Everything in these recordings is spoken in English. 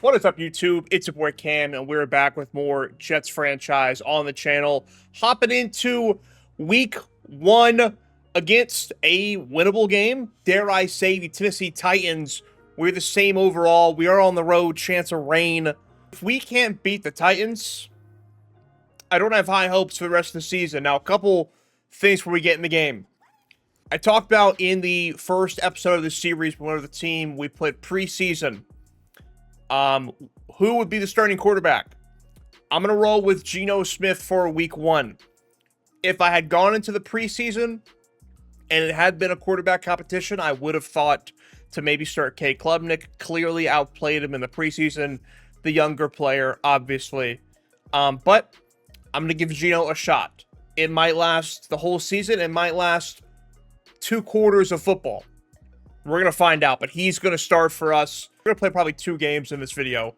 What is up, YouTube? It's your boy Cam, and we're back with more Jets franchise on the channel. Hopping into week 1 against a winnable game. Dare I say, the Tennessee Titans. We're the same overall. We are on the road, chance of rain. If we can't beat the Titans, I don't have high hopes for the rest of the season. Now, a couple things before we get in the game. I talked about in the first episode of the series, one of the team we played preseason. Who would be the starting quarterback? I'm going to roll with Geno Smith for week 1. If I had gone into the preseason and it had been a quarterback competition, I would have thought to maybe start K. Klubnik. Clearly outplayed him in the preseason. The younger player, obviously. But I'm going to give Geno a shot. It might last the whole season. It might last 2 quarters of football. We're going to find out, but he's going to start for us. We're going to play probably 2 games in this video,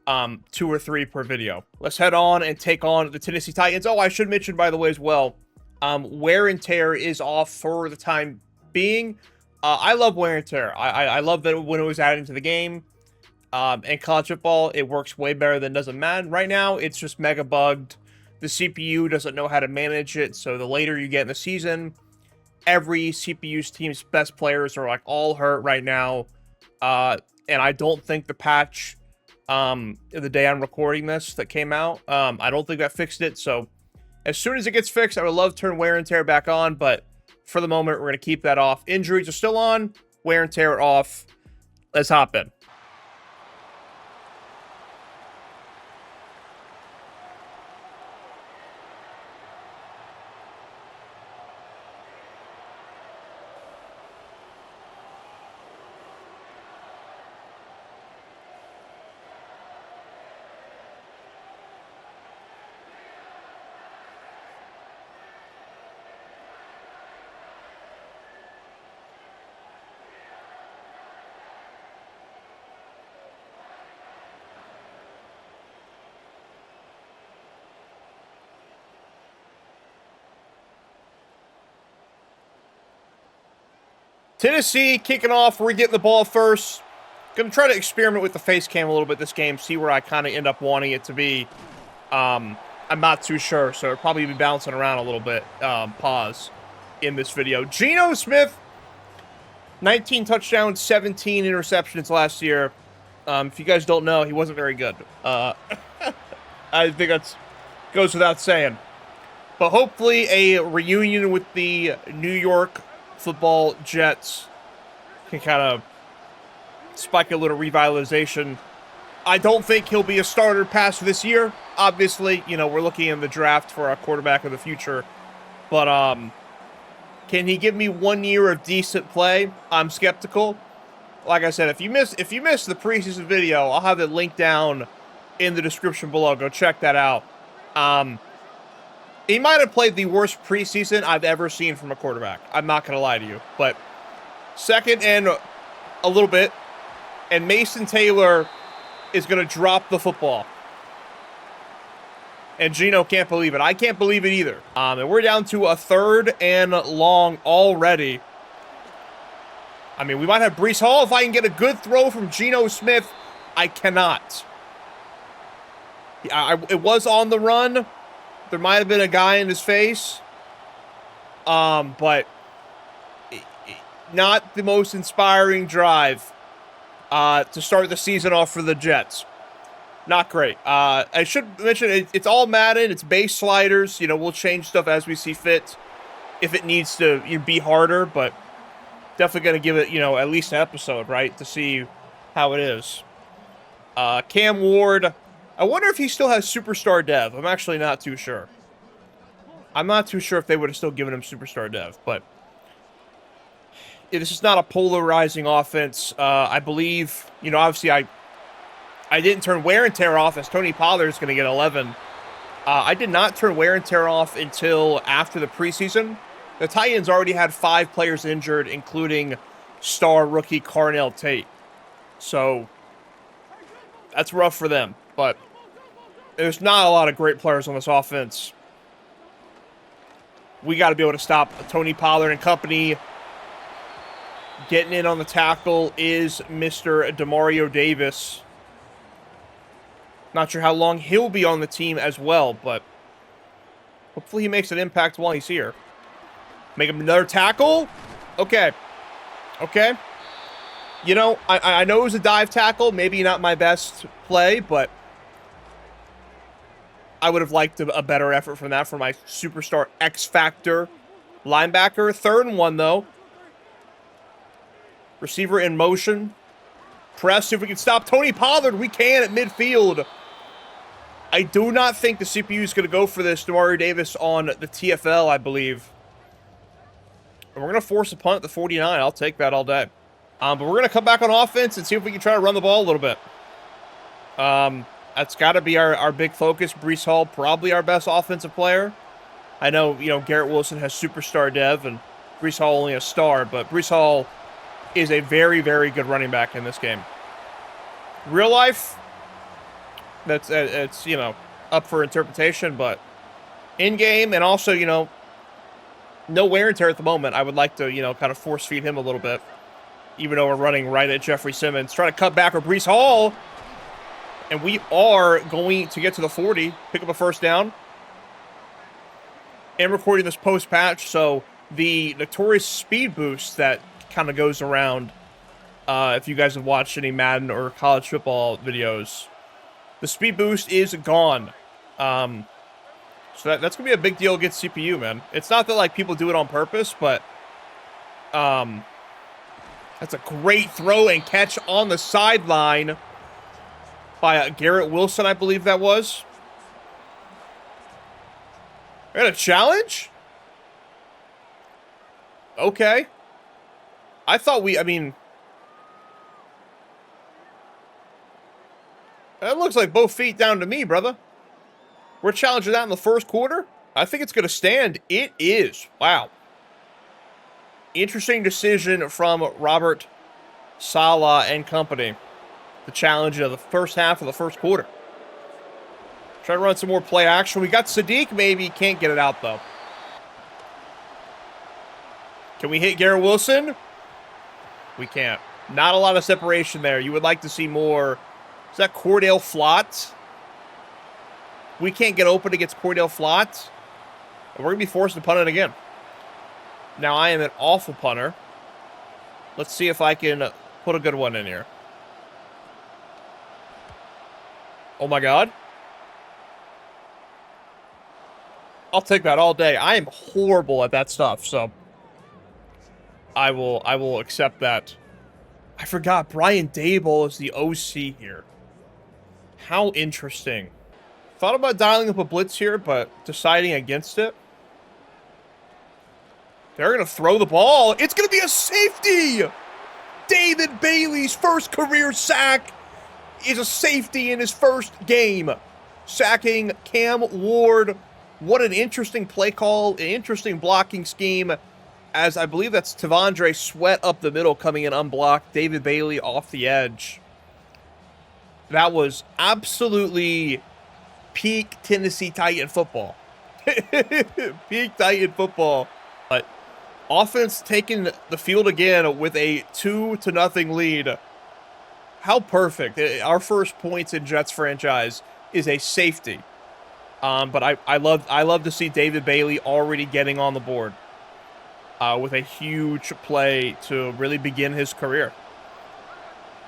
2 or 3 per video. Let's head on and take on the Tennessee Titans. Oh, I should mention, by the way, as well, wear and tear is off for the time being. I love wear and tear. I love that when it was added into the game. And college football, it works way better than does in Madden. Right now, it's just mega bugged. The CPU doesn't know how to manage it, so the later you get in the season, every CPU's team's best players are like all hurt right now. And I don't think the patch the day I'm recording this that came out, I don't think that fixed it. So as soon as it gets fixed, I would love to turn wear and tear back on, but for the moment, we're going to keep that off. Injuries are still on, wear and tear off. Let's hop in. Tennessee kicking off. We're getting the ball first. Going to try to experiment with the face cam a little bit this game. See where I kind of end up wanting it to be. I'm not too sure. So it'll probably be bouncing around a little bit. Pause in this video. Geno Smith, 19 touchdowns, 17 interceptions last year. If you guys don't know, he wasn't very good. I think that goes without saying. But hopefully a reunion with the New York Football Jets can kind of spike a little revitalization. I don't think he'll be a starter past this year. Obviously, you know, we're looking in the draft for our quarterback of the future. But can he give me 1 year of decent play? I'm skeptical. Like I said, if you missed the preseason video, I'll have it linked down in the description below. Go check that out. He might have played the worst preseason I've ever seen from a quarterback. I'm not going to lie to you. But second and a little bit, and Mason Taylor is going to drop the football. And Geno can't believe it. I can't believe it either. And we're down to a 3rd and long already. I mean, we might have Breece Hall. If I can get a good throw from Geno Smith, I cannot. It was on the run. There might have been a guy in his face, but not the most inspiring drive to start the season off for the Jets. Not great. I should mention it's all Madden. It's base sliders. You know, we'll change stuff as we see fit if it needs to be harder, but definitely going to give it, at least an episode, right, to see how it is. Cam Ward. I wonder if he still has Superstar Dev. I'm actually not too sure. I'm not too sure if they would have still given him Superstar Dev, but this is not a polarizing offense. I believe, obviously I didn't turn wear and tear off as Tony Pollard is going to get 11. I did not turn wear and tear off until after the preseason. The Titans already had 5 players injured, including star rookie Carnell Tate. So that's rough for them. But there's not a lot of great players on this offense. We got to be able to stop Tony Pollard and company. Getting in on the tackle is Mr. Demario Davis. Not sure how long he'll be on the team as well, but hopefully he makes an impact while he's here. Make him another tackle. Okay. Okay. You know, I know it was a dive tackle. Maybe not my best play, but I would have liked a better effort from that for my superstar X-Factor linebacker. 3rd and 1, though. Receiver in motion. Press, see if we can stop Tony Pollard. We can at midfield. I do not think the CPU is going to go for this. Demario Davis on the TFL, I believe. And we're going to force a punt at the 49. I'll take that all day. But we're going to come back on offense and see if we can try to run the ball a little bit. That's got to be our big focus. Breece Hall, probably our best offensive player. I know, you know, Garrett Wilson has superstar dev and Breece Hall only a star, but Breece Hall is a very, very good running back in this game. Real life, that's it's, you know, up for interpretation, but in game and also, you know, no wear and tear at the moment. I would like to, you know, kind of force feed him a little bit, even though we're running right at Jeffrey Simmons. Trying to cut back with Breece Hall. And we are going to get to the 40, pick up a first down. And recording this post-patch, so the notorious speed boost that kind of goes around, if you guys have watched any Madden or college football videos, the speed boost is gone. So that's going to be a big deal against CPU, man. It's not that, like, people do it on purpose, but that's a great throw and catch on the sideline by Garrett Wilson, I believe that was. We got a challenge? Okay. I thought I mean... That looks like both feet down to me, brother. We're challenging that in the first quarter? I think it's going to stand. It is. Wow. Interesting decision from Robert Saleh and company. The challenge of the first half of the first quarter. Try to run some more play action. We got Sadiq, maybe. Can't get it out, though. Can we hit Garrett Wilson? We can't. Not a lot of separation there. You would like to see more. Is that Cordell Flott? We can't get open against Cordell Flott. We're going to be forced to punt it again. Now, I am an awful punter. Let's see if I can put a good one in here. Oh my God. I'll take that all day. I am horrible at that stuff, so I will accept that. I forgot Brian Daboll is the OC here. How interesting. Thought about dialing up a blitz here, but deciding against it. They're going to throw the ball. It's going to be a safety. David Bailey's first career sack is a safety in his first game. Sacking Cam Ward. What an interesting play call. An interesting blocking scheme. As I believe that's Tavondre Sweat up the middle coming in unblocked. David Bailey off the edge. That was absolutely peak Tennessee Titan football. Peak Titan football. But offense taking the field again with a 2-0 lead. How perfect. Our first points in Jets franchise is a safety. But I love to see David Bailey already getting on the board with a huge play to really begin his career.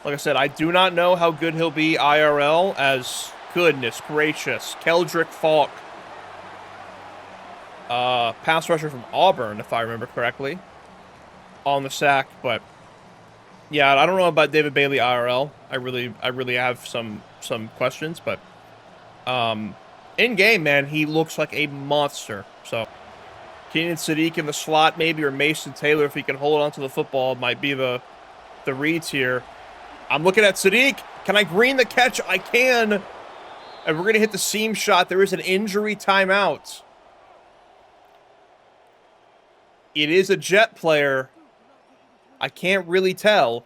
Like I said, I do not know how good he'll be IRL, as goodness gracious. Keldrick Falk, pass rusher from Auburn, if I remember correctly, on the sack. But yeah, I don't know about David Bailey IRL. I really have some questions, but in game, man, he looks like a monster. So Keenan Sadiq in the slot, maybe, or Mason Taylor, if he can hold on to the football, might be the reads here. I'm looking at Sadiq. Can I green the catch? I can. And we're going to hit the seam shot. There is an injury timeout. It is a Jet player. I can't really tell.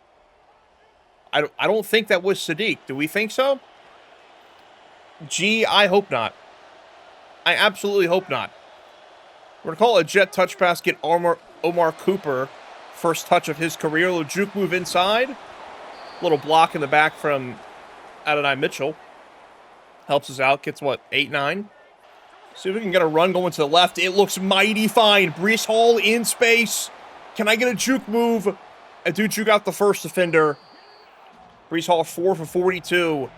I don't think that was Sadiq. Do we think so? Gee, I hope not. I absolutely hope not. We're going to call it a Jet touch pass. Get Omar Cooper. First touch of his career. A little juke move inside. Little block in the back from Adonai Mitchell. Helps us out. Gets what, 8, 9? See if we can get a run going to the left. It looks mighty fine. Breece Hall in space. Can I get a juke move? I do juke out the first defender. Breece Hall 4 for 42.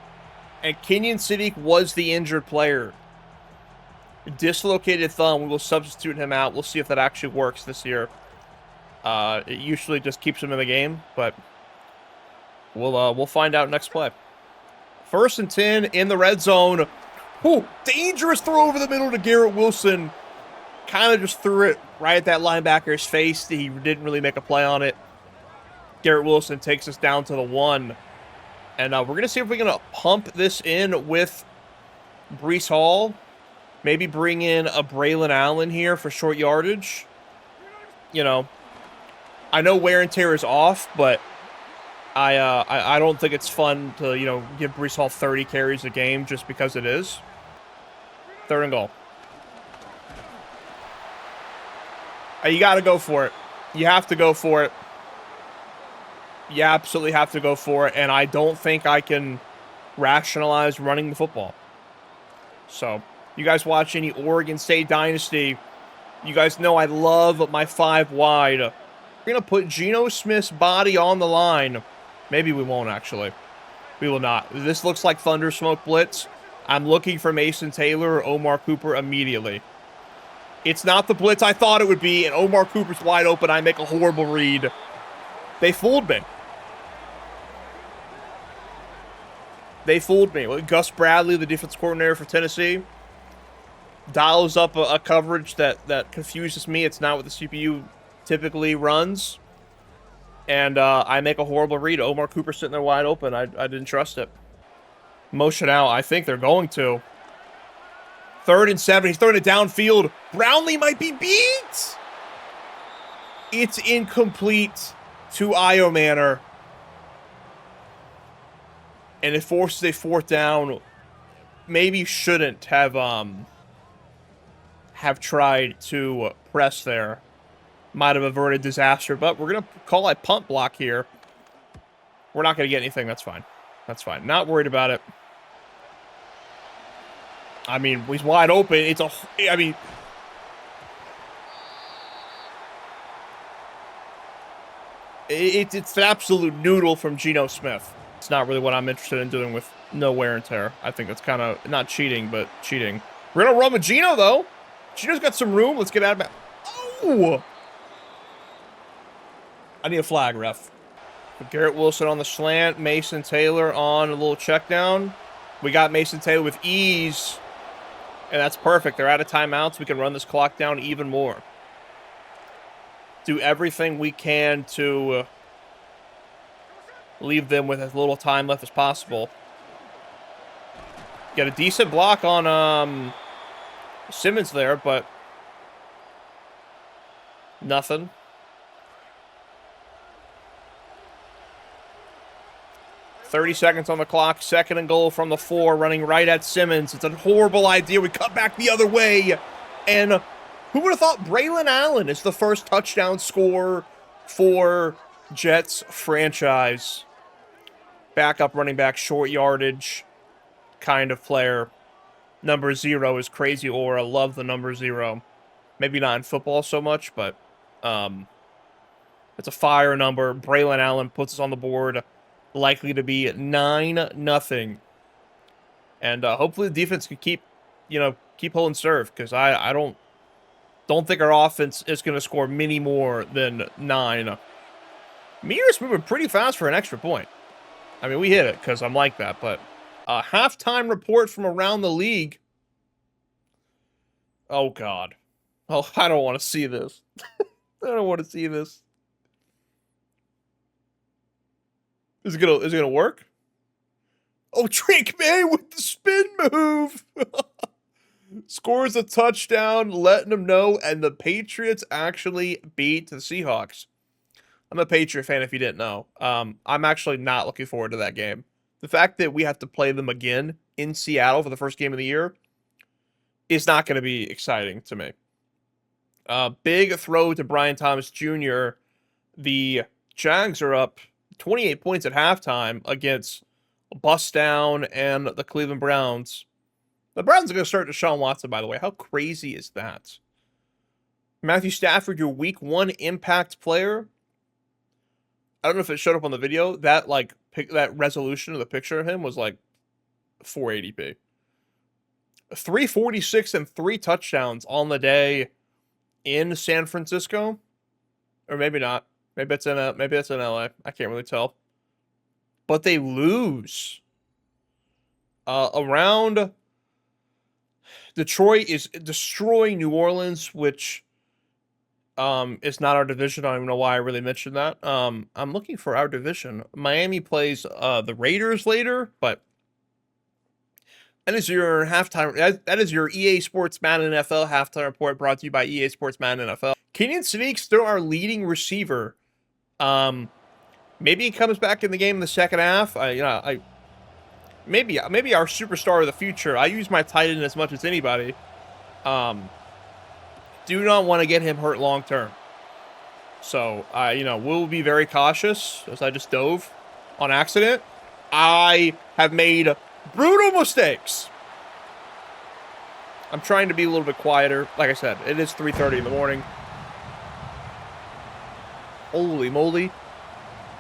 And Kenyon Siddiq was the injured player. Dislocated thumb. We will substitute him out. We'll see if that actually works this year. It usually just keeps him in the game, but we'll find out next play. 1st and 10 in the red zone. Ooh, dangerous throw over the middle to Garrett Wilson. Kind of just threw it right at that linebacker's face. He didn't really make a play on it. Garrett Wilson takes us down to the 1. And we're going to see if we're going to pump this in with Breece Hall. Maybe bring in a Braylon Allen here for short yardage. You know, I know wear and tear is off, but I don't think it's fun to, you know, give Breece Hall 30 carries a game just because it is. 3rd and goal. You got to go for it. You have to go for it. You absolutely have to go for it, and I don't think I can rationalize running the football. So, you guys watch any Oregon State Dynasty, you guys know I love my 5 wide. We're going to put Geno Smith's body on the line. Maybe we won't, actually. We will not. This looks like Thunder Smoke Blitz. I'm looking for Mason Taylor or Omar Cooper immediately. It's not the blitz I thought it would be, and Omar Cooper's wide open. I make a horrible read. They fooled me. They fooled me. Gus Bradley, the defense coordinator for Tennessee, dials up a coverage that confuses me. It's not what the CPU typically runs. And I make a horrible read. Omar Cooper sitting there wide open. I didn't trust it. Motion out. I think they're going to. 3rd and 7. He's throwing it downfield. Brownlee might be beat. It's incomplete to Io Manor. And it forces a 4th down. Maybe shouldn't have tried to press there. Might have averted disaster, but we're going to call a punt block here. We're not going to get anything. That's fine. That's fine. Not worried about it. I mean, he's wide open. It's an absolute noodle from Geno Smith. It's not really what I'm interested in doing with no wear and tear. I think that's kind of not cheating, but cheating. We're going to run with Geno, though. Geno's got some room. Let's get out of it. Oh! I need a flag, ref. Garrett Wilson on the slant. Mason Taylor on a little check down. We got Mason Taylor with ease. And that's perfect. They're out of timeouts. We can run this clock down even more. Do everything we can to leave them with as little time left as possible. Get a decent block on Simmons there, but nothing. .30 seconds on the clock. 2nd and goal from the 4, running right at Simmons. It's a horrible idea. We cut back the other way. And who would have thought Braylon Allen is the first touchdown scorer for Jets franchise? Backup running back, short yardage kind of player. Number 0 is crazy aura. Love the number 0. Maybe not in football so much, but it's a fire number. Braylon Allen puts us on the board. Likely to be 9-0. And hopefully the defense can keep holding serve, because I don't think our offense is going to score many more than 9. Meter's moving pretty fast for an extra point. I mean, we hit it because I'm like that, but a halftime report from around the league. Oh, God. Oh, I don't want to see this. I don't want to see this. Is it gonna work? Oh, Drake May with the spin move. Scores a touchdown, letting them know, and the Patriots actually beat the Seahawks. I'm a Patriot fan, if you didn't know. I'm actually not looking forward to that game. The fact that we have to play them again in Seattle for the first game of the year is not going to be exciting to me. Big throw to Brian Thomas Jr. The Jags are up 28 points at halftime against a bust down and the Cleveland Browns. The Browns are going to start Deshaun Watson, by the way. How crazy is that? Matthew Stafford, your week 1 impact player. I don't know if it showed up on the video. That that resolution of the picture of him was like 480p. 346 and 3 touchdowns on the day in San Francisco. Or maybe not. Maybe it's in LA. I can't really tell. But they lose. Around Detroit is destroying New Orleans, which is not our division. I don't even know why I really mentioned that. I'm looking for our division. Miami plays the Raiders later, but that is your halftime. That is your EA Sports Madden NFL halftime report, brought to you by EA Sports Madden NFL. Kenyon Sneak's still our leading receiver. Maybe he comes back in the game in the second half. Maybe our superstar of the future. I use my tight end as much as anybody. Do not want to get him hurt long term. So, we'll be very cautious, as I just dove on accident. I have made brutal mistakes. I'm trying to be a little bit quieter. Like I said, it is 3:30 in the morning. Holy moly.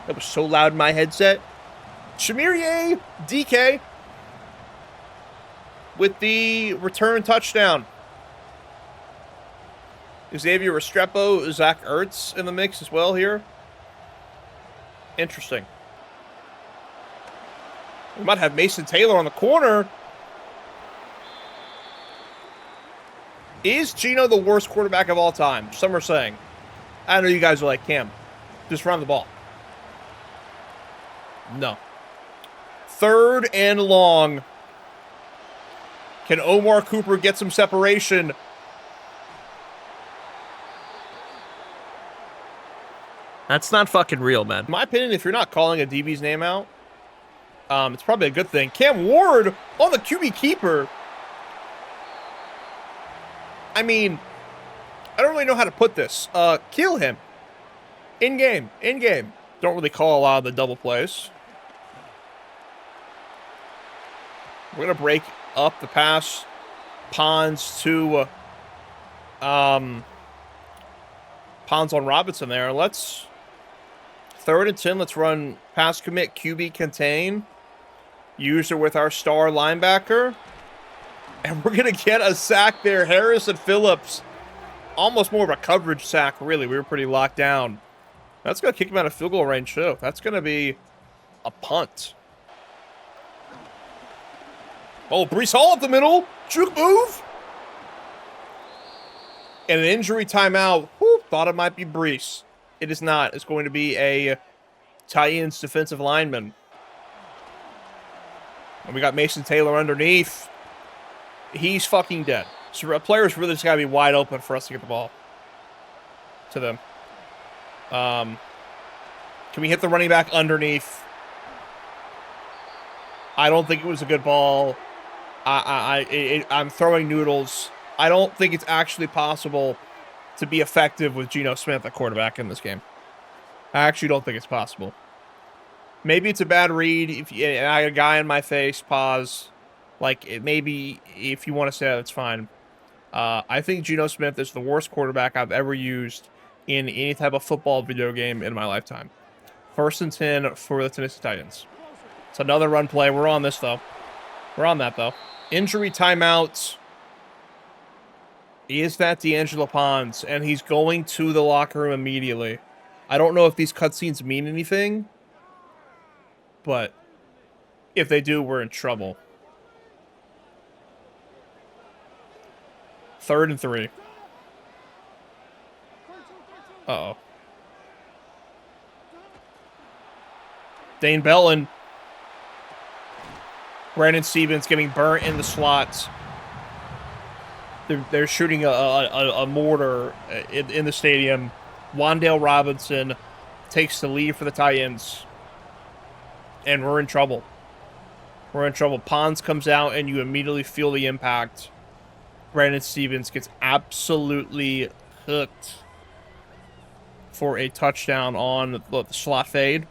That was so loud in my headset. Shamir DK with the return touchdown. Xavier Restrepo, Zach Ertz in the mix as well here. Interesting. We might have Mason Taylor on the corner. Is Geno the worst quarterback of all time? Some are saying. I know you guys are like, Cam, just run the ball. No. 3rd and long. Can Omar Cooper get some separation? That's not fucking real, man. In my opinion, if you're not calling a DB's name out, it's probably a good thing. Cam Ward on the QB keeper. I mean, I don't really know how to put this. Kill him. In-game. Don't really call a lot of the double plays. We're going to break up the pass. Pons to... Pons on Robinson there. 3rd and 10. Let's run pass commit, QB contain. User with our star linebacker. And we're going to get a sack there. Harrison Phillips. Almost more of a coverage sack, really. We were pretty locked down. That's going to kick him out of field goal range, too. That's going to be a punt. Oh, Breece Hall up the middle. Juke move. And an injury timeout. Whew, thought it might be Breece. It is not. It's going to be a Titans defensive lineman. And we got Mason Taylor underneath. He's fucking dead. So players really just got to be wide open for us to get the ball to them. Can we hit the running back underneath? I don't think it was a good ball. I'm throwing noodles. I don't think it's actually possible to be effective with Geno Smith at quarterback in this game. I actually don't think it's possible. Maybe it's a bad read. If I got a guy in my face, pause. Maybe if you want to say that, it's fine. I think Geno Smith is the worst quarterback I've ever used in any type of football video game in my lifetime. 1st and 10 for the Tennessee Titans. It's another run play. We're on this, though. We're on that, though. Injury timeout. Is that D'Angelo Pons? And he's going to the locker room immediately. I don't know if these cutscenes mean anything, but if they do, we're in trouble. 3rd and 3. Uh-oh. Dane Bellin. Brandon Stevens getting burnt in the slots. They're shooting a mortar in the stadium. Wan'Dale Robinson takes the lead for the Titans. And we're in trouble. We're in trouble. Pons comes out and you immediately feel the impact. Brandon Stevens gets absolutely hooked for a touchdown on the slot fade.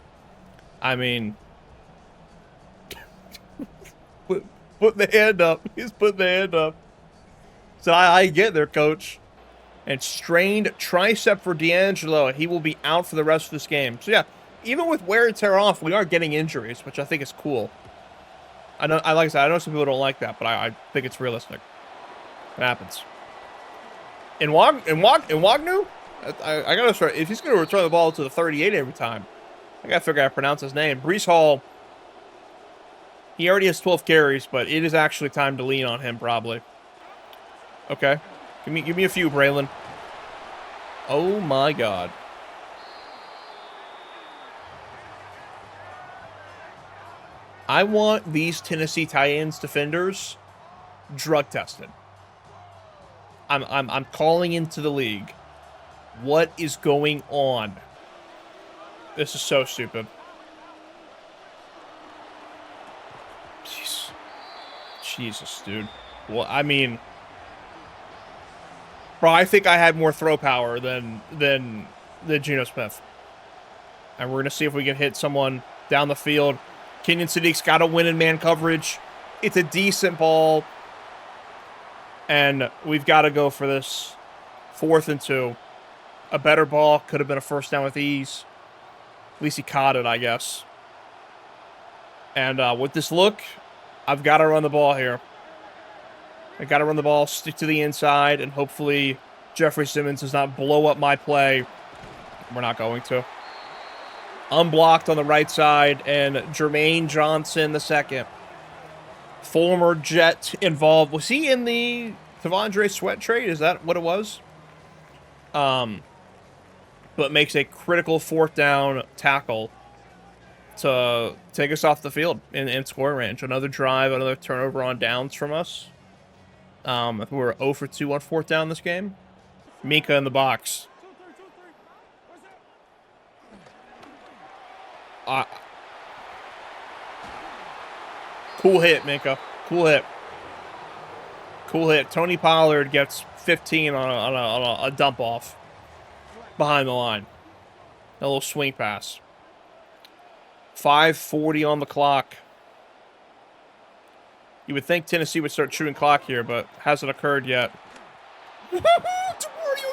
I mean, putting the hand up. He's putting the hand up. So I get there, coach. And strained tricep for D'Angelo. He will be out for the rest of this game. So yeah, even with wear and tear off, we are getting injuries, which I think is cool. Like I said, I know some people don't like that, but I think it's realistic. It happens. In Wagnu, I gotta start. If he's gonna return the ball to the 38 every time, I gotta figure out how to pronounce his name. Brees Hall. He already has 12 carries, but it is actually time to lean on him, probably. Okay. Give me a few, Braylon. Oh my God. I want these Tennessee Titans defenders drug tested. I'm calling into the league. What is going on? This is so stupid. Jeez. Jesus, dude. Well, I mean, bro, I think I had more throw power than Geno Smith. And we're gonna see if we can hit someone down the field. Kenyon Sadiq's got to win in man coverage. It's a decent ball. And we've got to go for this 4th and 2. A better ball. Could have been a first down with ease. At least he caught it, I guess. And with this look, I've got to run the ball here. I got to run the ball, stick to the inside, and hopefully Jeffrey Simmons does not blow up my play. We're not going to. Unblocked on the right side, and Jermaine Johnson II. Former Jet involved. Was he in the Tavondre Sweat trade? Is that what it was? But makes a critical 4th down tackle to take us off the field in scoring range. Another drive, another turnover on downs from us. I think we're 0 for 2 on 4th down this game. Mika in the box. Cool hit, Minka. Cool hit. Cool hit. Tony Pollard gets 15 on a dump off behind the line. A little swing pass. 5:40 on the clock. You would think Tennessee would start chewing clock here, but hasn't occurred yet. Demario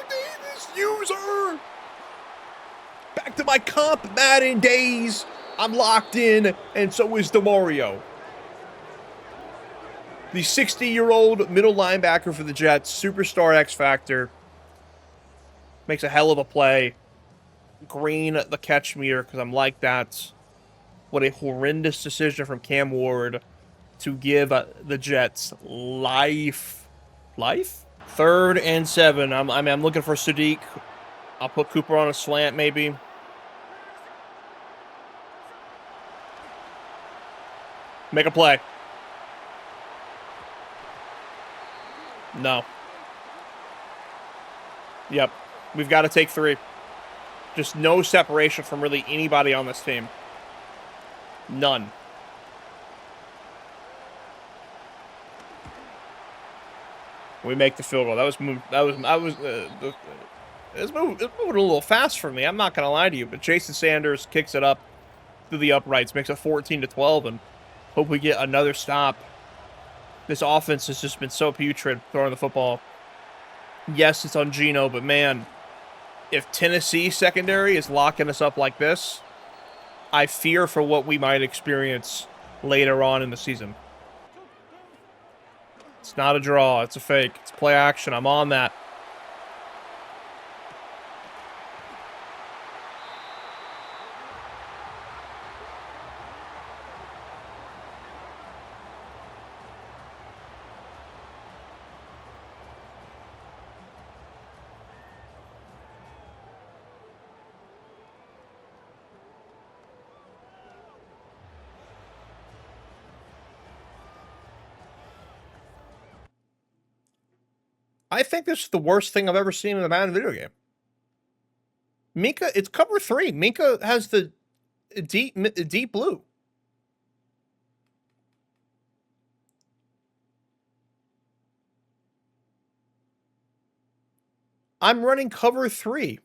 Davis, user! Back to my comp Madden days. I'm locked in, and so is Demario. The 60-year-old middle linebacker for the Jets, superstar X Factor, makes a hell of a play. Green the catch meter, because I'm like that. What a horrendous decision from Cam Ward to give the Jets life. Life? 3rd and 7. I'm looking for Sadiq. I'll put Cooper on a slant, maybe. Make a play. No. Yep. We've got to take 3. Just no separation from really anybody on this team. None. We make the field goal. That was moving a little fast for me. I'm not gonna lie to you, but Jason Sanders kicks it up through the uprights, makes it 14-12, and hope we get another stop. This offense has just been so putrid throwing the football. Yes, it's on Geno, but man, if Tennessee secondary is locking us up like this, I fear for what we might experience later on in the season. It's not a draw. It's a fake. It's play action. I'm on that. I think this is the worst thing I've ever seen in a Madden video game. Minka, it's cover 3. Minka has the deep blue. I'm running cover 3.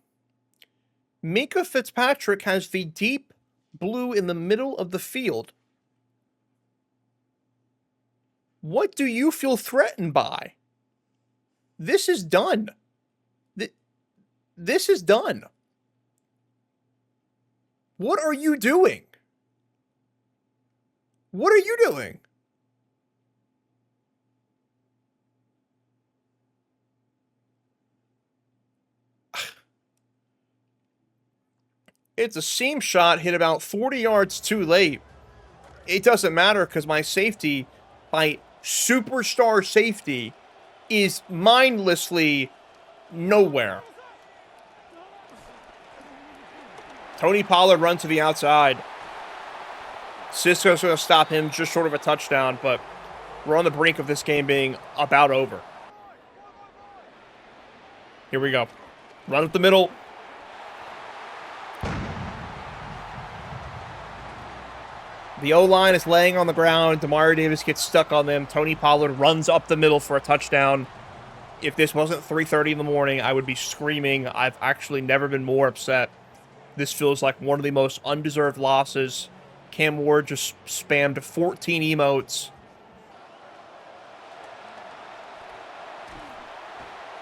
Minka Fitzpatrick has the deep blue in the middle of the field. What do you feel threatened by? This is done. This is done. What are you doing? What are you doing? It's a seam shot hit about 40 yards too late. It doesn't matter because my safety, my superstar safety, is mindlessly nowhere. Tony Pollard runs to the outside. Cisco's going to stop him just short of a touchdown, but we're on the brink of this game being about over. Here we go. Run up the middle. The O-line is laying on the ground. Demario Davis gets stuck on them. Tony Pollard runs up the middle for a touchdown. If this wasn't 3:30 in the morning, I would be screaming. I've actually never been more upset. This feels like one of the most undeserved losses. Cam Ward just spammed 14 emotes.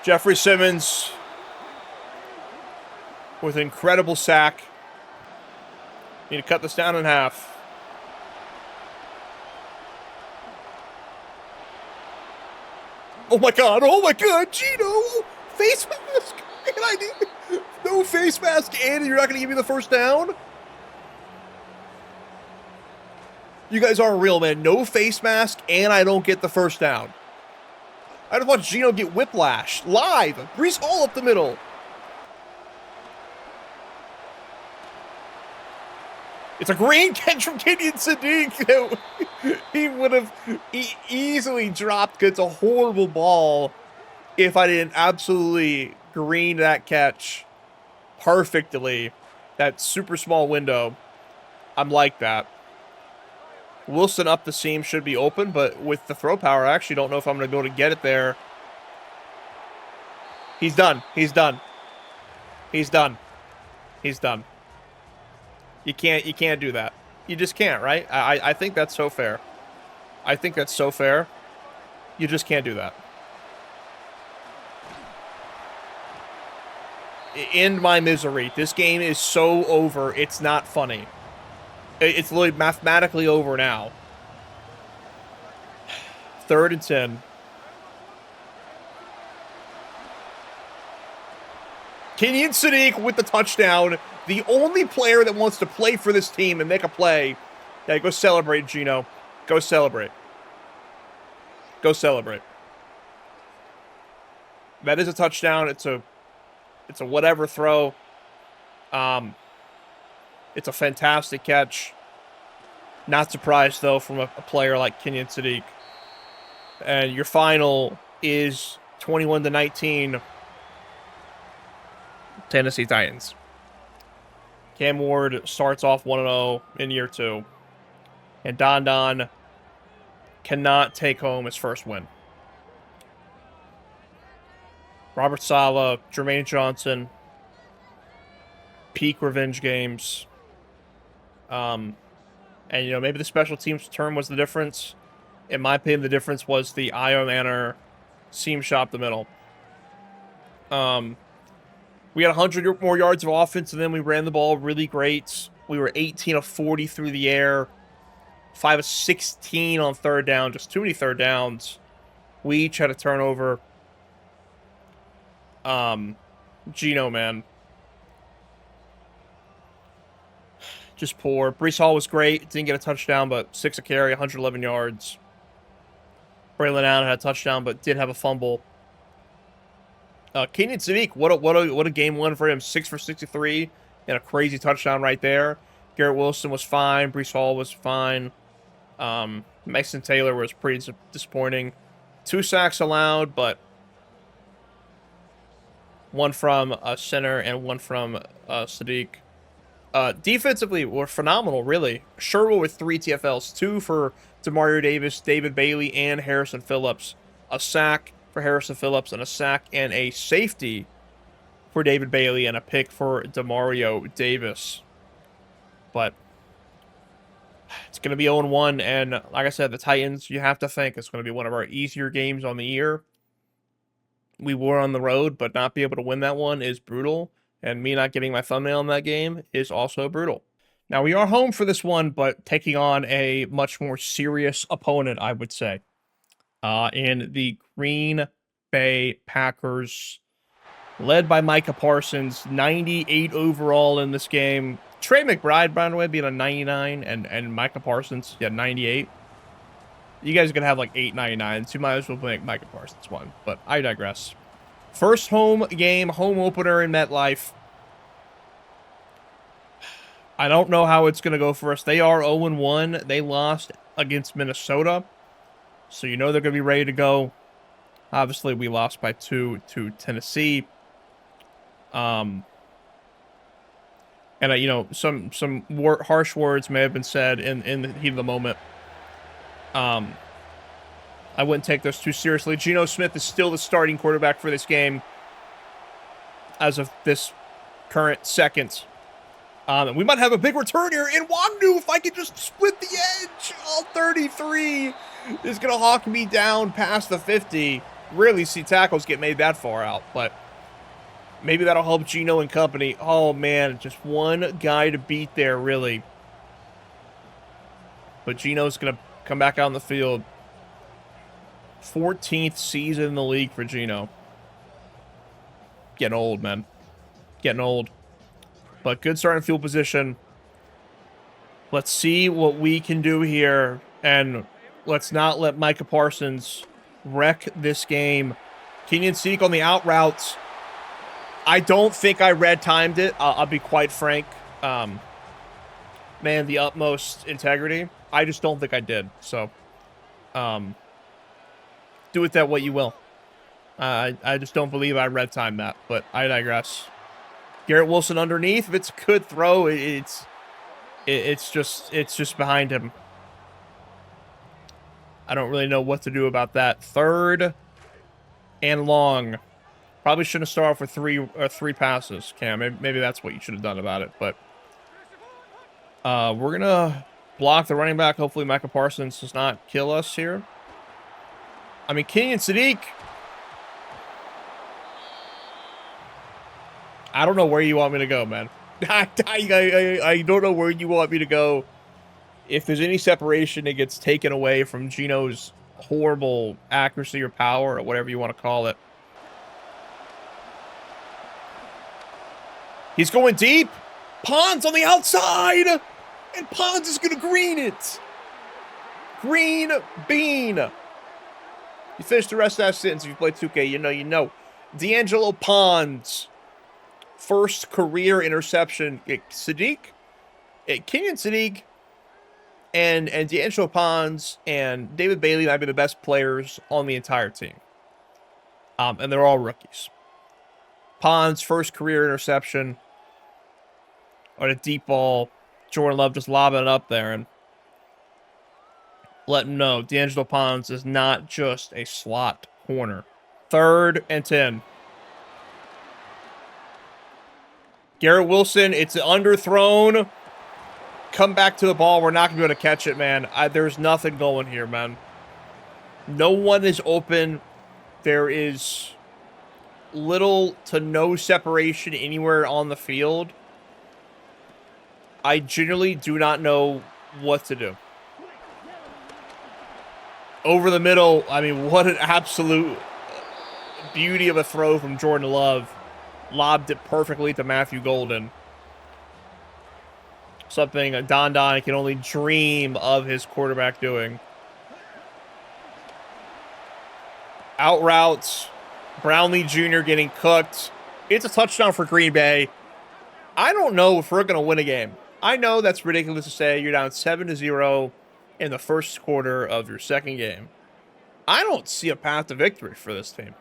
Jeffrey Simmons with an incredible sack. Need to cut this down in half. Oh my god, Gino! Face mask! And I need no face mask, and you're not going to give me the first down? You guys aren't real, man. No face mask, and I don't get the first down. I just watched Gino get whiplash live. Breece Hall up the middle. It's a green catch from Kenyon Sadiq. He would have easily dropped. It's a horrible ball if I didn't absolutely green that catch perfectly. That super small window. I'm like that. Wilson up the seam should be open, but with the throw power, I actually don't know if I'm going to be able to get it there. He's done. He's done. He's done. He's done. You can't do that. You just can't, right? I think that's so fair. I think that's so fair. You just can't do that. End my misery. This game is so over, it's not funny. It's literally mathematically over now. 3rd and 10. Kenyon Sadiq with the touchdown. The only player that wants to play for this team and make a play. Yeah, go celebrate, Gino. Go celebrate. Go celebrate. That is a touchdown. It's a whatever throw. It's a fantastic catch. Not surprised, though, from a player like Kenyon Sadiq. And your final is 21-19. Tennessee Titans. Cam Ward starts off 1-0 in year 2. And Don cannot take home his first win. Robert Saleh, Jermaine Johnson. Peak revenge games. And, maybe the special teams term was the difference. In my opinion, the difference was the Io Manor seam shot the middle. We had 100 more yards of offense, and then we ran the ball really great. We were 18 of 40 through the air. 5 of 16 on third down. Just too many third downs. We each had a turnover. Gino, man. Just poor. Breece Hall was great. Didn't get a touchdown, but 6 a carry, 111 yards. Braylon Allen had a touchdown, but did have a fumble. Kenyon Sadiq, what a game one for him. 6 for 63 and a crazy touchdown right there. Garrett Wilson was fine. Breece Hall was fine. Mason Taylor was pretty disappointing. 2 sacks allowed, but one from a center and one from Sadiq. Defensively, were phenomenal, really. Sherwood with 3 TFLs, 2 for Demario Davis, David Bailey, and Harrison Phillips. A sack for Harrison Phillips, and a sack and a safety for David Bailey, and a pick for Demario Davis. But It's going to be 0-1, and like I said, the Titans, you have to think it's going to be one of our easier games on the year. We were on the road, but not be able to win that one is brutal, and me not getting my thumbnail in that game is also brutal. Now, we are home for this one, but taking on a much more serious opponent, I would say, in the Green Bay Packers, led by Micah Parsons, 98 overall in this game. Trey McBride, by the way, being a 99, and Micah Parsons, 98. You guys are going to have like 8 99s. You might as well make Micah Parsons one, but I digress. First home game, home opener in MetLife. I don't know how it's going to go for us. They are 0-1. They lost against Minnesota, so you know they're going to be ready to go. Obviously, we lost by 2 to Tennessee. And you know, some harsh words may have been said in the heat of the moment. I wouldn't take those too seriously. Geno Smith is still the starting quarterback for this game as of this current second. And we might have a big return here in Wagnu if I could just split the edge. All 33 is going to hawk me down past the 50. Rarely see tackles get made that far out, but maybe that'll help Geno and company. Oh, man, just one guy to beat there, really. But Geno's going to come back out on the field. 14th season in the league for Geno. Getting old, man. Getting old. But good starting field position. Let's see what we can do here. And let's not let Micah Parsons wreck this game. Kenyon Seek on the out routes. I don't think I red timed it. I'll be quite frank. Man, the utmost integrity. I just don't think I did. So, do with that what you will. I just don't believe I red timed that, but I digress. Garrett Wilson underneath. If it's a good throw, it's just behind him. I don't really know what to do about that. 3rd and long. Probably shouldn't have started off with three passes, Cam. Maybe that's what you should have done about it. But we're gonna block the running back. Hopefully, Micah Parsons does not kill us here. I mean, Kenyon Sadiq. I don't know where you want me to go, man. I don't know where you want me to go. If there's any separation, it gets taken away from Geno's horrible accuracy or power or whatever you want to call it. He's going deep. Pons on the outside. And Pons is going to green it. Green bean. You finish the rest of that sentence if you play 2K. You know. D'Angelo Pons. First career interception. Kenyon Sadiq and D'Angelo Pons and David Bailey might be the best players on the entire team. And they're all rookies. Pons, first career interception. On a deep ball. Jordan Love just lobbing it up there and let him know D'Angelo Pons is not just a slot corner. 3rd and 10. Garrett Wilson, it's underthrown. Come back to the ball. We're not going to be able to catch it, man. There's nothing going here, man. No one is open. There is little to no separation anywhere on the field. I genuinely do not know what to do. Over the middle, I mean, what an absolute beauty of a throw from Jordan Love. Lobbed it perfectly to Matthew Golden. Something Don can only dream of his quarterback doing. Out routes. Brownlee Jr. getting cooked. It's a touchdown for Green Bay. I don't know if we're going to win a game. I know that's ridiculous to say. You're down 7-0 in the first quarter of your second game. I don't see a path to victory for this team.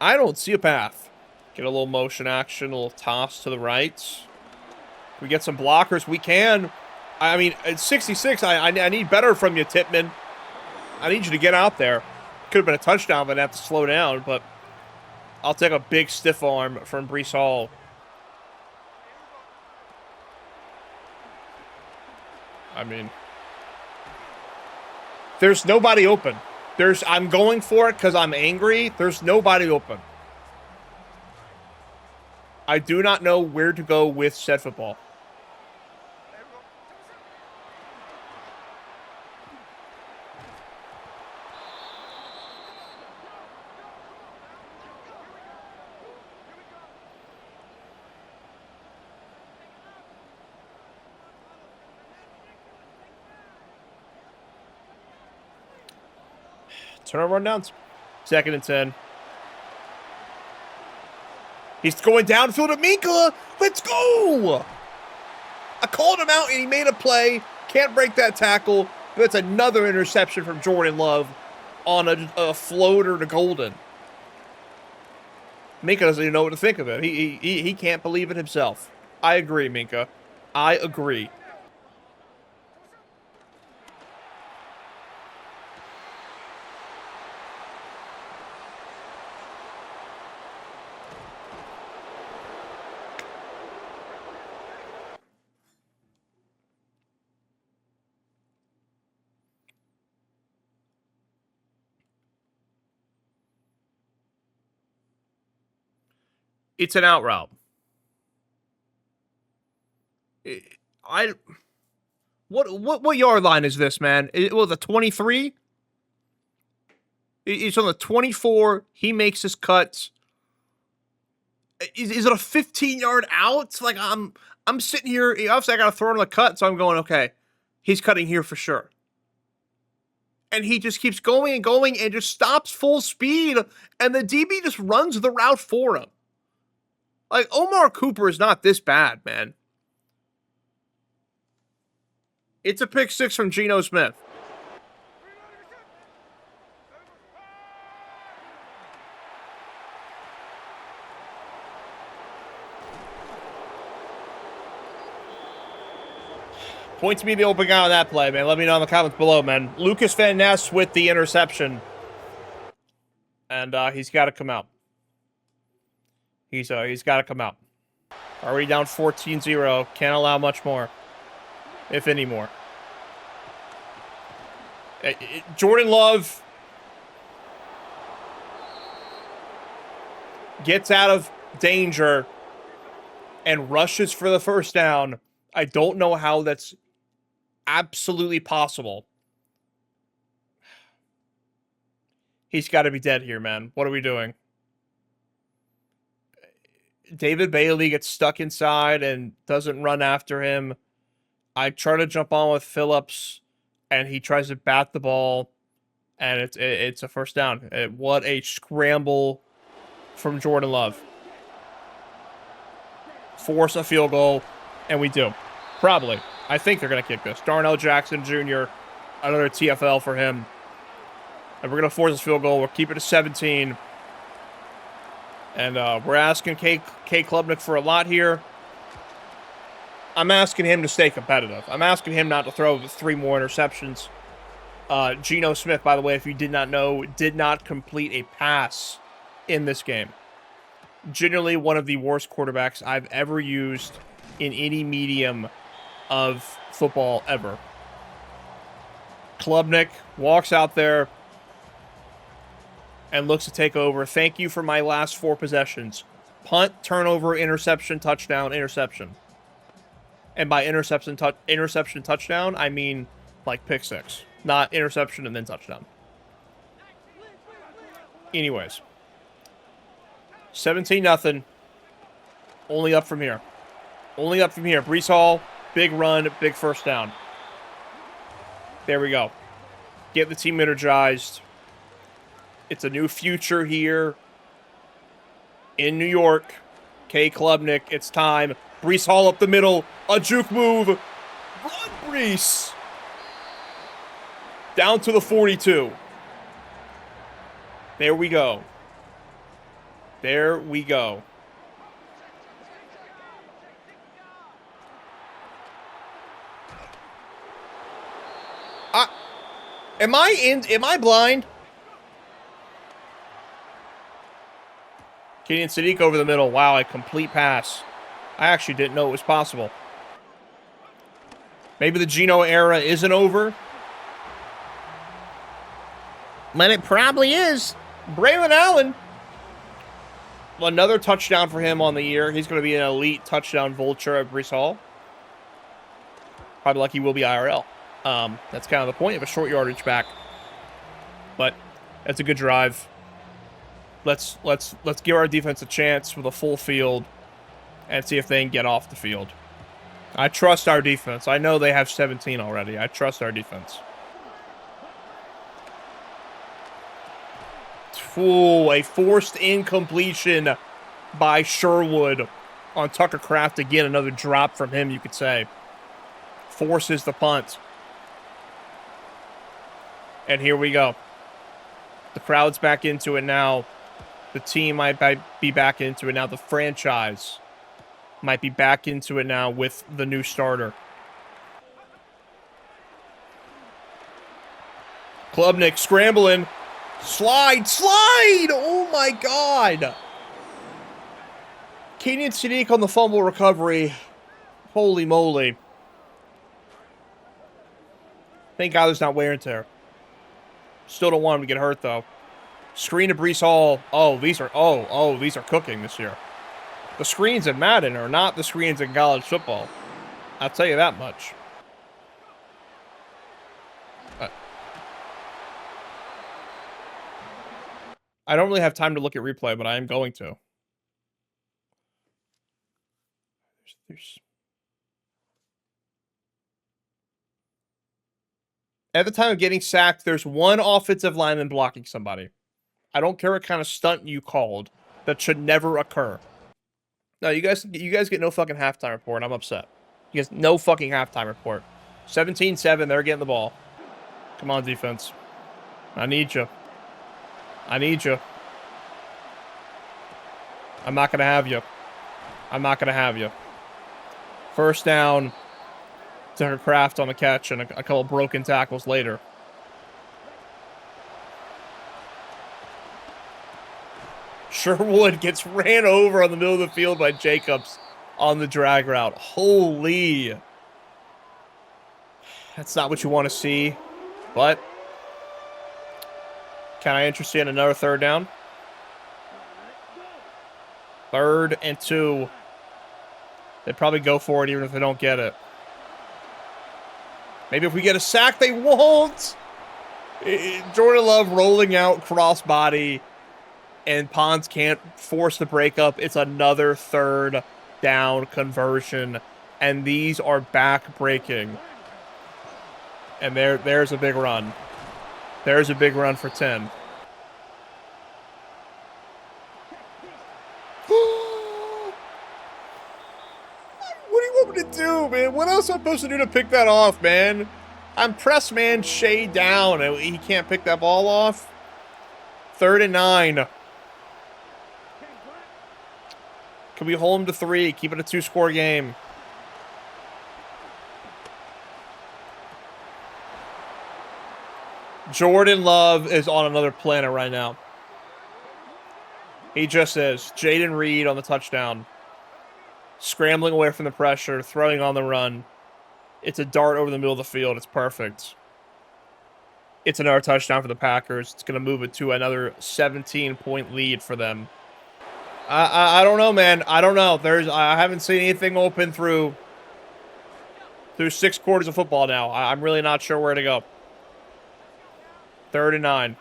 I don't see a path. Get a little motion action, a little toss to the right. If we get some blockers, we can. I mean, at 66, I need better from you, Tippmann. I need you to get out there. Could have been a touchdown, but I'd have to slow down. But I'll take a big stiff arm from Breece Hall. I mean, there's nobody open. I'm going for it because I'm angry. There's nobody open. I do not know where to go with said football. Turnover rundowns. 2nd and 10. He's going downfield to Minka. Let's go. I called him out and he made a play. Can't break that tackle. But that's another interception from Jordan Love on a floater to Golden. Minka doesn't even know what to think of it. He can't believe it himself. I agree, Minka. I agree. It's an out route. What yard line is this, man? Was it 23? It's on the 24. He makes his cuts. Is it a 15-yard out? Like I'm sitting here. Obviously, I got to throw in the cut, so I'm going, okay, he's cutting here for sure. And he just keeps going and going and just stops full speed, and the DB just runs the route for him. Like, Omar Cooper is not this bad, man. It's a pick six from Geno Smith. Point to me the open guy on that play, man. Let me know in the comments below, man. Lucas Van Ness with the interception. And he's got to come out. He's got to come out. Already down 14-0. Can't allow much more. If any more. Jordan Love gets out of danger and rushes for the first down. I don't know how that's absolutely possible. He's got to be dead here, man. What are we doing? David Bailey gets stuck inside and doesn't run after him. I try to jump on with Phillips, and he tries to bat the ball, and it's a first down. What a scramble from Jordan Love. Force a field goal, and we do. Probably. I think they're going to kick this. Darnell Jackson Jr., another TFL for him. And we're going to force this field goal. We'll keep it to 17. And we're asking K Klubnik for a lot here. I'm asking him to stay competitive. I'm asking him not to throw 3 more interceptions. Geno Smith, by the way, if you did not know, did not complete a pass in this game. Genuinely one of the worst quarterbacks I've ever used in any medium of football ever. Klubnik walks out there and looks to take over. Thank you for my last 4 possessions. Punt, turnover, interception, touchdown, interception. And by interception, touchdown, I mean like pick 6. Not interception and then touchdown. Anyways. 17-0. Only up from here. Only up from here. Breece Hall, big run, big first down. There we go. Get the team energized. It's a new future here in New York. K Klubnik, it's time. Breece Hall up the middle. A juke move. Run, Breece. Down to the 42. There we go. There we go. Am I blind? Kenyon Sadiq over the middle. Wow, a complete pass. I actually didn't know it was possible. Maybe the Geno era isn't over. But it probably is. Braylon Allen. Another touchdown for him on the year. He's going to be an elite touchdown vulture at Breece Hall. Probably like he will be IRL. That's kind of the point of a short yardage back. But that's a good drive. Let's give our defense a chance with a full field and see if they can get off the field. I trust our defense. I know they have 17 already. I trust our defense. Ooh, a forced incompletion by Sherwood on Tucker Kraft. Again, another drop from him, you could say. Forces the punt. And here we go. The crowd's back into it now. The team might be back into it now. The franchise might be back into it now with the new starter. Klubnik scrambling. Slide! Oh my God! Kenyon Sadiq on the fumble recovery. Holy moly. Thank God there's not wear and tear. Still don't want him to get hurt, though. Screen to Breece Hall. Oh, these are cooking this year. The screens in Madden are not the screens in college football. I'll tell you that much. I don't really have time to look at replay, but I am going to. At the time of getting sacked, there's one offensive lineman blocking somebody. I don't care what kind of stunt you called. That should never occur. No, you guys get no fucking halftime report. I'm upset. You guys, no fucking halftime report. 17-7, they're getting the ball. Come on, defense. I need you. I need you. I'm not going to have you. I'm not going to have you. First down. Tucker Kraft on the catch and a couple broken tackles later. Sherwood gets ran over on the middle of the field by Jacobs on the drag route. Holy. That's not what you want to see. But can I interest you in another third down? 3rd and 2. They'd probably go for it even if they don't get it. Maybe if we get a sack, they won't. Jordan Love rolling out crossbody, and Pons can't force the breakup. It's another 3rd down conversion, and these are back-breaking. And there's a big run. There's a big run for 10. What do you want me to do, man? What else am I supposed to do to pick that off, man? I'm press man Shea down, and he can't pick that ball off. 3rd and 9. Can we hold him to 3? Keep it a 2-score game. Jordan Love is on another planet right now. He just is. Jaden Reed on the touchdown. Scrambling away from the pressure, throwing on the run. It's a dart over the middle of the field. It's perfect. It's another touchdown for the Packers. It's going to move it to another 17-point lead for them. I don't know, man. I don't know. I haven't seen anything open through 6 quarters of football now. I'm really not sure where to go. 3rd and 9.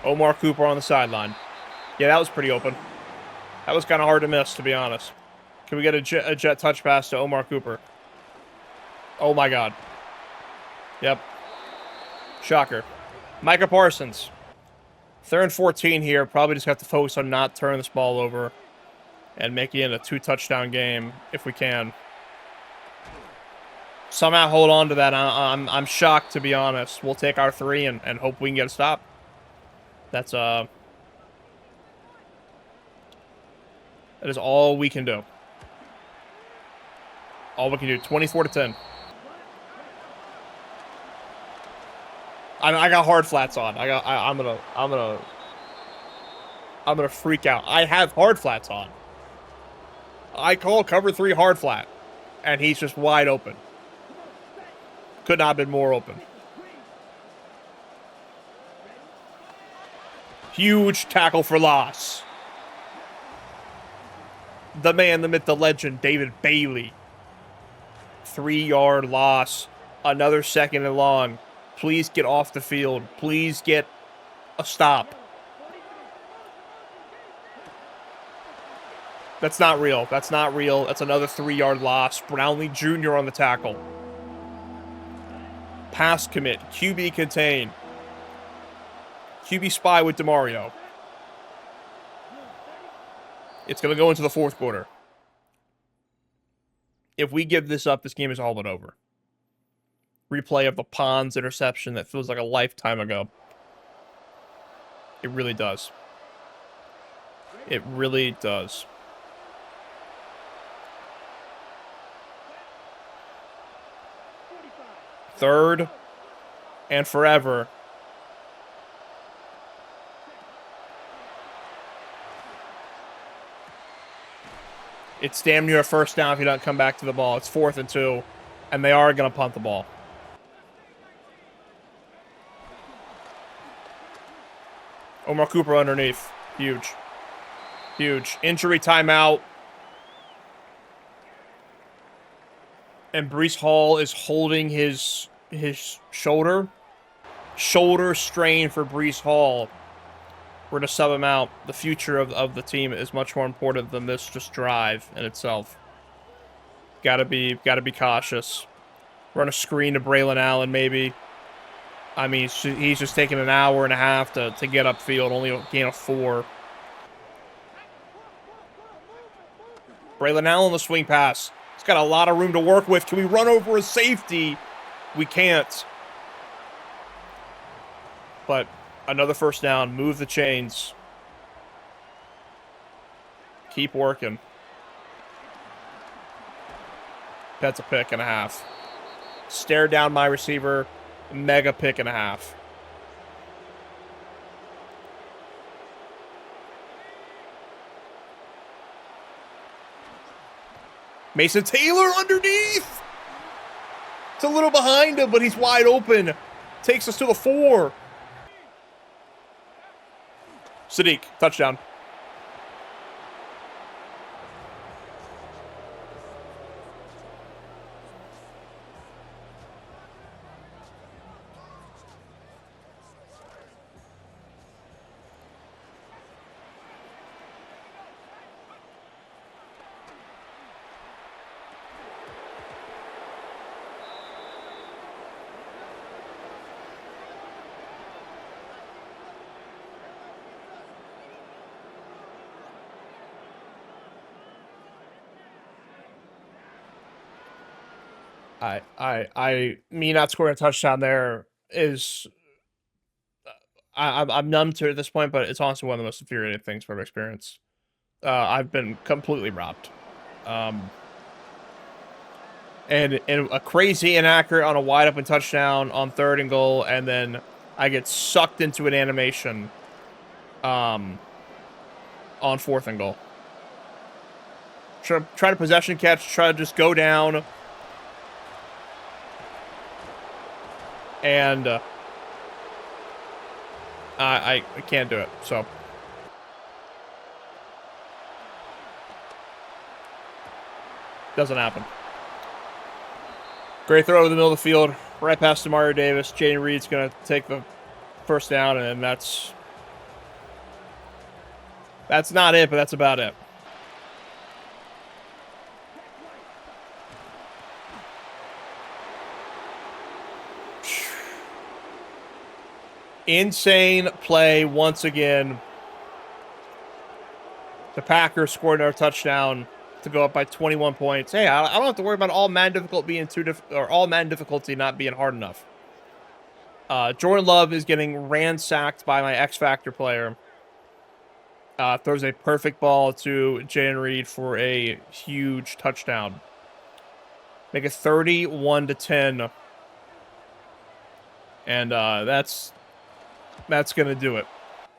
Omar Cooper on the sideline. Yeah, that was pretty open. That was kind of hard to miss, to be honest. Can we get a jet touch pass to Omar Cooper? Oh, my God. Yep. Shocker. Micah Parsons. 3rd and 14 here. Probably just have to focus on not turning this ball over and making it a 2-touchdown game if we can. Somehow hold on to that. I'm shocked, to be honest. We'll take our 3 and hope we can get a stop. That is all we can do. All we can do. 24-10. I got hard flats on. I'm gonna freak out. I have hard flats on. I call cover 3 hard flat. And he's just wide open. Could not have been more open. Huge tackle for loss. The man, the myth, the legend, David Bailey. 3-yard loss. Another 2nd and long. Please get off the field. Please get a stop. That's not real. That's not real. That's another 3-yard loss. Brownlee Jr. on the tackle. Pass commit. QB contain. QB spy with DeMario. It's going to go into the 4th quarter. If we give this up, this game is all but over. Replay of the Pons interception that feels like a lifetime ago. It really does. It really does. Third and forever. It's damn near a first down if you don't come back to the ball. It's 4th and 2, and they are going to punt the ball. Omar Cooper underneath. Huge. Huge. Injury timeout. And Breece Hall is holding his shoulder. Shoulder strain for Breece Hall. We're going to sub him out. The future of the team is much more important than this just drive in itself. Gotta be cautious. Run a screen to Braylon Allen, maybe. I mean, he's just taking an hour and a half to get upfield. Only a gain of 4. Braylon Allen, the swing pass. He's got a lot of room to work with. Can we run over a safety? We can't. But another first down. Move the chains. Keep working. That's a pick and a half. Stare down my receiver. Mega pick and a half. Mason Taylor underneath. It's a little behind him, but he's wide open. Takes us to the 4. Sadiq, touchdown. Me not scoring a touchdown there is, I'm numb to it at this point, but it's honestly one of the most infuriating things I've experienced. I've been completely robbed. And a crazy inaccurate on a wide open touchdown on 3rd and goal, and then I get sucked into an animation on 4th and goal. Try to possession catch, try to just go down. And I can't do it, so. Doesn't happen. Great throw over the middle of the field, right past Demario Davis. Jaden Reed's going to take the first down, and that's not it, but that's about it. Insane play once again. The Packers scored another touchdown to go up by 21 points. Hey, I don't have to worry about all man difficulty not being hard enough. Jordan Love is getting ransacked by my X Factor player. Throws a perfect ball to Jaden Reed for a huge touchdown. Make it 31-10. And that's going to do it.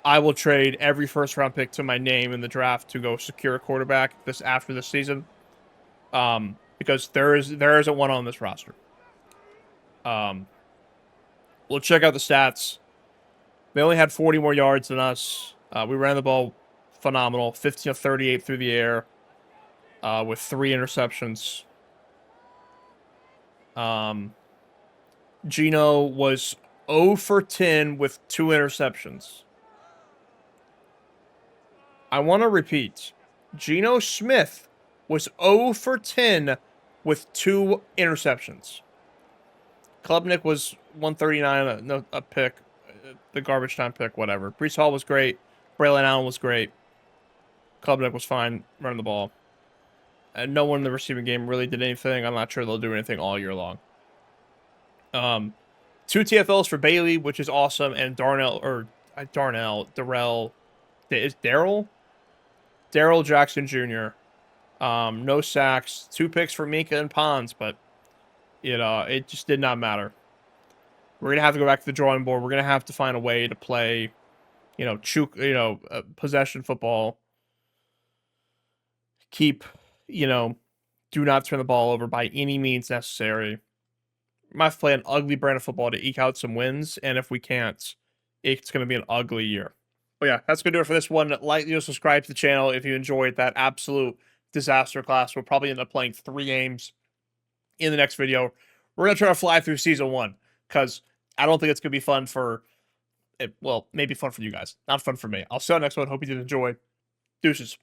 I will trade every first round pick to my name in the draft to go secure a quarterback after this season. Because there isn't one on this roster. We'll check out the stats. They only had 40 more yards than us. We ran the ball phenomenal, 15 of 38 through the air, with 3 interceptions. Geno was 0 for 10 with 2 interceptions. I want to repeat. Geno Smith was 0 for 10 with 2 interceptions. Klubnik was 139, a pick, the garbage time pick, whatever. Breece Hall was great. Braylon Allen was great. Klubnik was fine running the ball. And no one in the receiving game really did anything. I'm not sure they'll do anything all year long. 2 TFLs for Bailey, which is awesome, and Darrell, is Darrell Jackson Jr. No sacks, 2 picks for Mika and Pons, but it just did not matter. We're gonna have to go back to the drawing board. We're gonna have to find a way to play, possession football. Keep, do not turn the ball over by any means necessary. We might have to play an ugly brand of football to eke out some wins, and if we can't, it's going to be an ugly year. But yeah, that's going to do it for this one. Like, subscribe to the channel if you enjoyed that absolute disaster class. We'll probably end up playing 3 games in the next video. We're going to try to fly through Season 1, because I don't think it's going to be fun maybe fun for you guys. Not fun for me. I'll see you on the next one. Hope you did enjoy. Deuces.